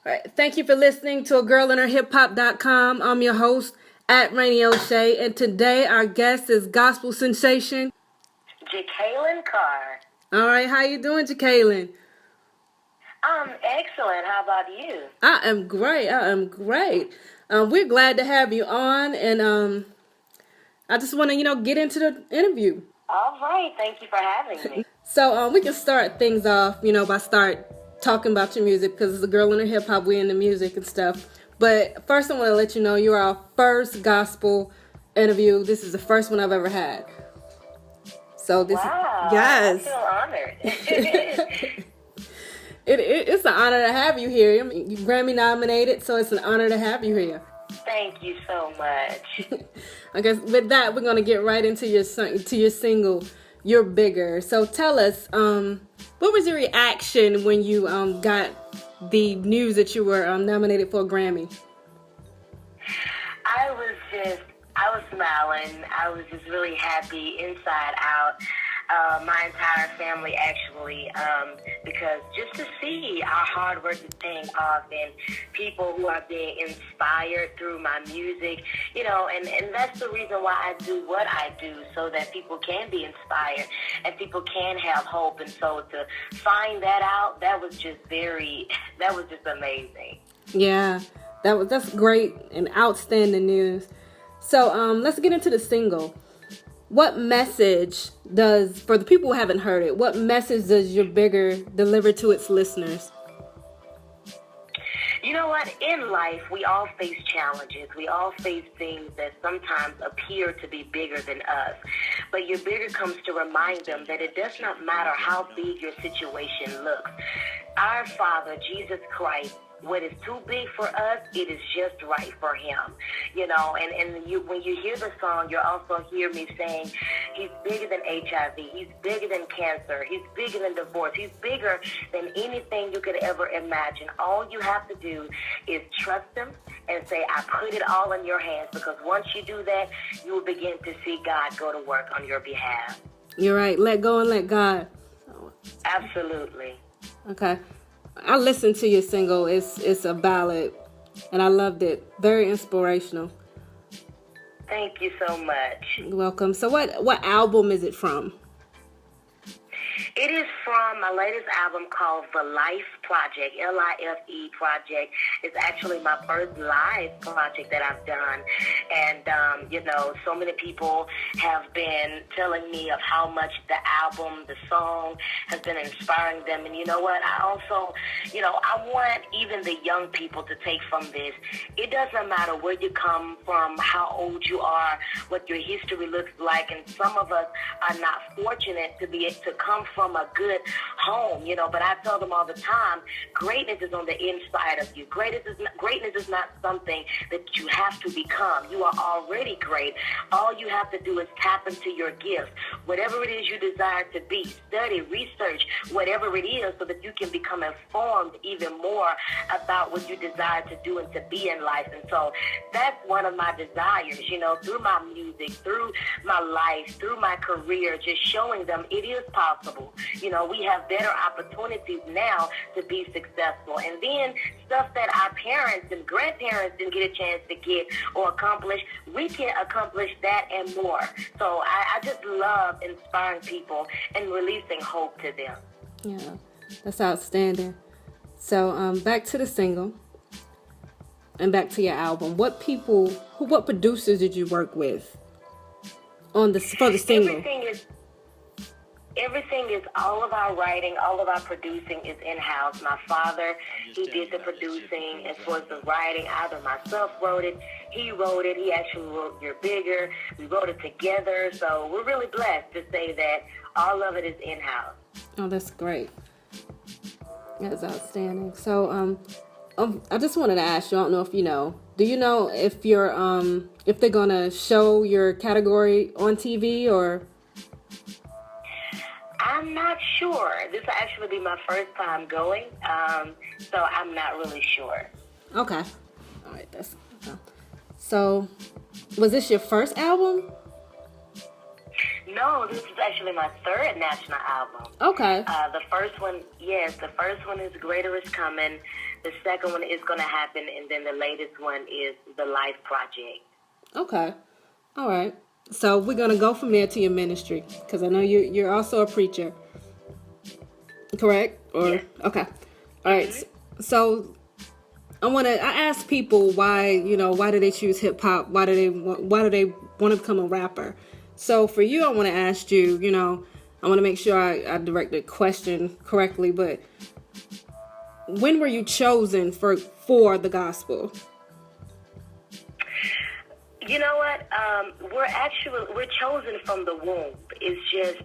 All right. Thank you for listening to agirlinherhiphop.com. I'm your host at Rainy O'Shea, and today our guest is gospel sensation Jekalyn Carr. All right, how you doing, Jekalyn? I'm excellent. How about you? I am great. We're glad to have you on, and I just want to, get into the interview. All right. Thank you for having me. So we can start things off, by talking about your music, because it's a girl in her hip hop. We're in the music and stuff. But first, I want to let you know you're our first gospel interview. This is the first one I've ever had. So this wow. Yes. I feel honored. It's an honor to have you here. I mean, you're Grammy nominated, so it's an honor to have you here. Thank you so much. I guess with that, we're gonna get right into your single, "You're Bigger." So tell us, what was your reaction when you got the news that you were nominated for a Grammy? I was smiling. I was just really happy inside out. My entire family, actually, because just to see our hard work is paying off and people who are being inspired through my music, and that's the reason why I do what I do, so that people can be inspired and people can have hope. And so to find that out, that was just amazing. Yeah, that's great and outstanding news. So let's get into the single. What message for the people who haven't heard it, what message does You're Bigger deliver to its listeners? You know what? In life, we all face challenges. We all face things that sometimes appear to be bigger than us. But Your Bigger comes to remind them that it does not matter how big your situation looks. Our Father, Jesus Christ, what is too big for us, it is just right for him, and when you hear the song, you'll also hear me saying, he's bigger than HIV, he's bigger than cancer, he's bigger than divorce, he's bigger than anything you could ever imagine. All you have to do is trust him and say, I put it all in your hands, because once you do that, you will begin to see God go to work on your behalf. You're right. Let go and let God. Absolutely. Okay. I listened to your single. It's a ballad, and I loved it. Very inspirational. Thank you so much. You're welcome. So what album is it from? It is from my latest album called The Life Project, Life Project. It's actually my first live project that I've done. And, so many people have been telling me of how much the album, the song has been inspiring them. And you know what? I also, I want even the young people to take from this. It doesn't matter where you come from, how old you are, what your history looks like. And some of us are not fortunate to be able to come from a good home, but I tell them all the time, greatness is on the inside of you. Greatness is not something that you have to become. You are already great. All you have to do is tap into your gifts. Whatever it is you desire to be, study, research, whatever it is, so that you can become informed even more about what you desire to do and to be in life. And so that's one of my desires, through my music, through my life, through my career, just showing them it is possible. We have better opportunities now to be successful. And then stuff that our parents and grandparents didn't get a chance to get or accomplish, we can accomplish that and more. So I just love inspiring people and releasing hope to them. Yeah, that's outstanding. So back to the single and back to your album. What producers did you work with for the single? Everything is all of our writing, all of our producing is in-house. My father, he did the producing. As far as the writing, either myself wrote it, he wrote it. He actually wrote You're Bigger. We wrote it together. So we're really blessed to say that all of it is in-house. Oh, that's great. That's outstanding. So I just wanted to ask you, I don't know if you know, do you know if if they're going to show your category on TV or... I'm not sure. This will actually be my first time going, so I'm not really sure. Okay. All right. So, was this your first album? No, this is actually my third national album. Okay. The first one is Greater Is Coming. The second one is going to happen, and then the latest one is the Life Project. Okay. All right. So we're going to go from there to your ministry, because I know you're also a preacher. Correct? Or Yes. Okay. All right. So I ask people why do they choose hip hop? Why do they want to become a rapper? So for you, I want to ask you, I want to make sure I direct the question correctly, but when were you chosen for the gospel? You know what? We're chosen from the womb. It's just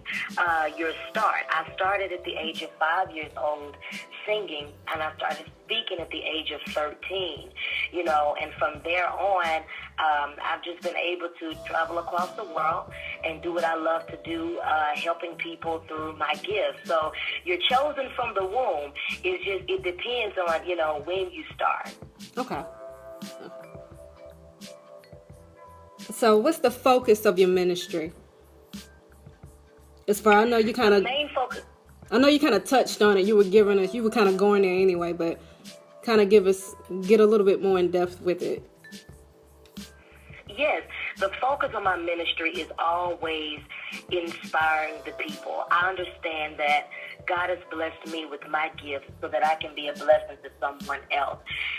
your start. I started at the age of 5 years old singing, and I started speaking at the age of 13. And from there on, I've just been able to travel across the world and do what I love to do, helping people through my gifts. So you're chosen from the womb. It depends on when you start. Okay. So what's the focus of your ministry? I know you kind of main focus. I know you kind of touched on it. You were kind of going there anyway, but kind of get a little bit more in depth with it. Yes, the focus of my ministry is always inspiring the people. I understand that God has blessed me with my gifts so that I can be a blessing to someone else.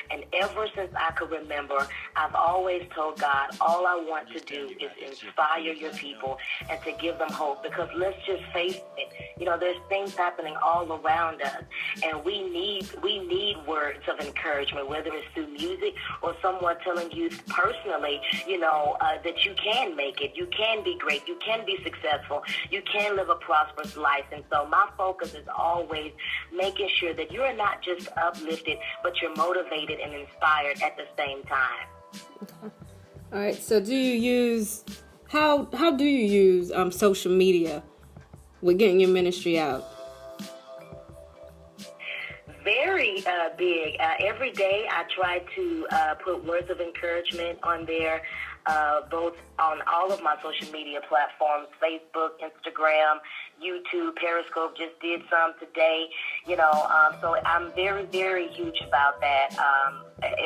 And ever since I could remember, I've always told God, all I want to do is inspire your people and to give them hope. Because let's just face it, there's things happening all around us, and we need words of encouragement, whether it's through music or someone telling you personally, that you can make it, you can be great, you can be successful, you can live a prosperous life. And so my focus is always making sure that you're not just uplifted, but you're motivated and inspired at the same time. Okay. All right. So how do you use social media with getting your ministry out? Very big. Every day I try to put words of encouragement on there, both on all of my social media platforms, Facebook, Instagram, YouTube, Periscope, just did some today, so I'm very, very huge about that,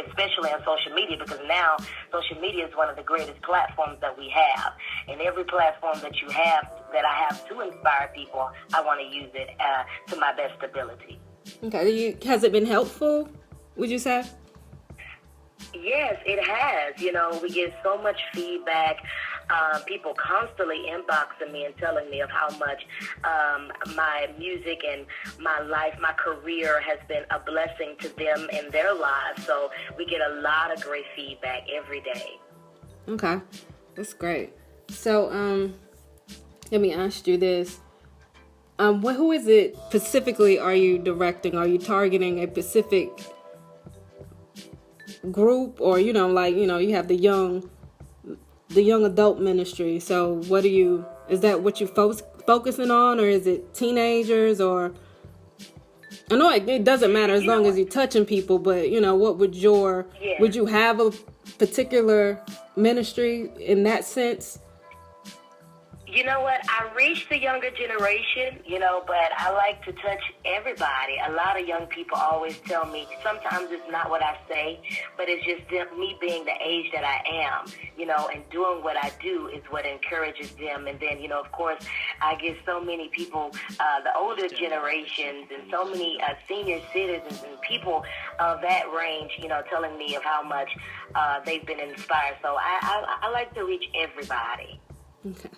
especially on social media, because now social media is one of the greatest platforms that we have. And every platform that you have, that I have to inspire people, I want to use it to my best ability. Okay. Has it been helpful, would you say? Yes, it has. We get so much feedback. People constantly inboxing me and telling me of how much my music and my life, my career has been a blessing to them in their lives. So we get a lot of great feedback every day. Okay, that's great. So let me ask you this. Who is it specifically are you directing? Are you targeting a specific group, or you have the young adult ministry? So is that what you focusing on, or is it teenagers? Or I know it doesn't matter as long as you're touching people, but what would you have a particular ministry in that sense? You know what? I reach the younger generation, but I like to touch everybody. A lot of young people always tell me, sometimes it's not what I say, but it's just me being the age that I am, and doing what I do is what encourages them. And then, of course, I get so many people, the older generations, and so many senior citizens and people of that range, telling me of how much they've been inspired. So I like to reach everybody. Okay.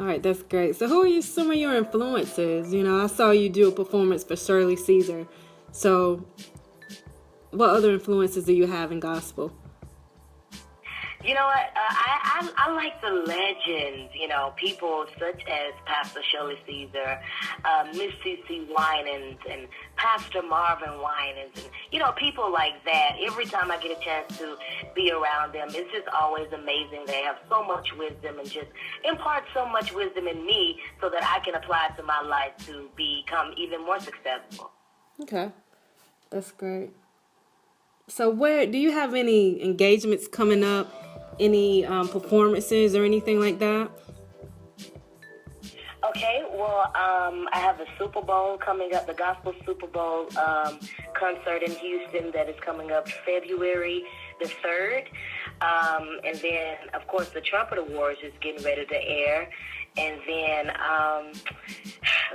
All right, that's great. So who are some of your influences? I saw you do a performance for Shirley Caesar. So what other influences do you have in gospel? You know what? I like the legends, people such as Pastor Shirley Caesar, Miss C.C. Winans, and Pastor Marvin Winans, and, people like that. Every time I get a chance to be around them, it's just always amazing. They have so much wisdom and just impart so much wisdom in me so that I can apply it to my life to become even more successful. Okay. That's great. So do you have any engagements coming up? Any performances or anything like that? Okay, well, I have the Super Bowl coming up, the Gospel Super Bowl concert in Houston that is coming up February the 3rd. And then, of course, the Trumpet Awards is getting ready to air. And then,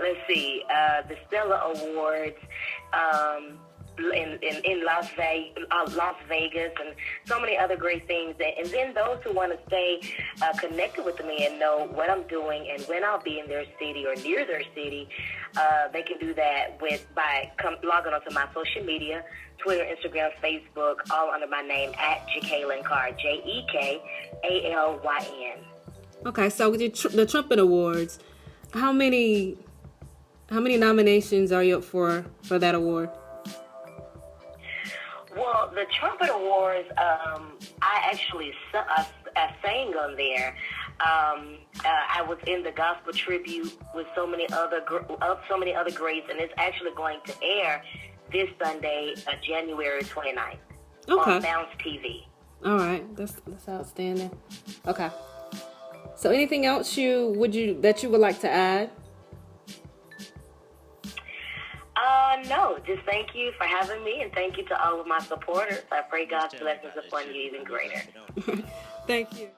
let's see, the Stellar Awards in Las Vegas, and so many other great things. And then those who want to stay connected with me and know what I'm doing and when I'll be in their city or near their city, they can do that by logging onto my social media, Twitter, Instagram, Facebook, all under my name at Jekalyn Carr, Jekalyn. Okay, so with the Trumpet Awards, how many nominations are you up for that award? Well, the Trumpet Awards, I actually sang on there. I was in the gospel tribute with so many other greats, and it's actually going to air this Sunday, January 29th, on Bounce TV. All right, that's outstanding. Okay. So, anything else that you would like to add? No, just thank you for having me, and thank you to all of my supporters. I pray God's blessings upon you even greater. Thank you.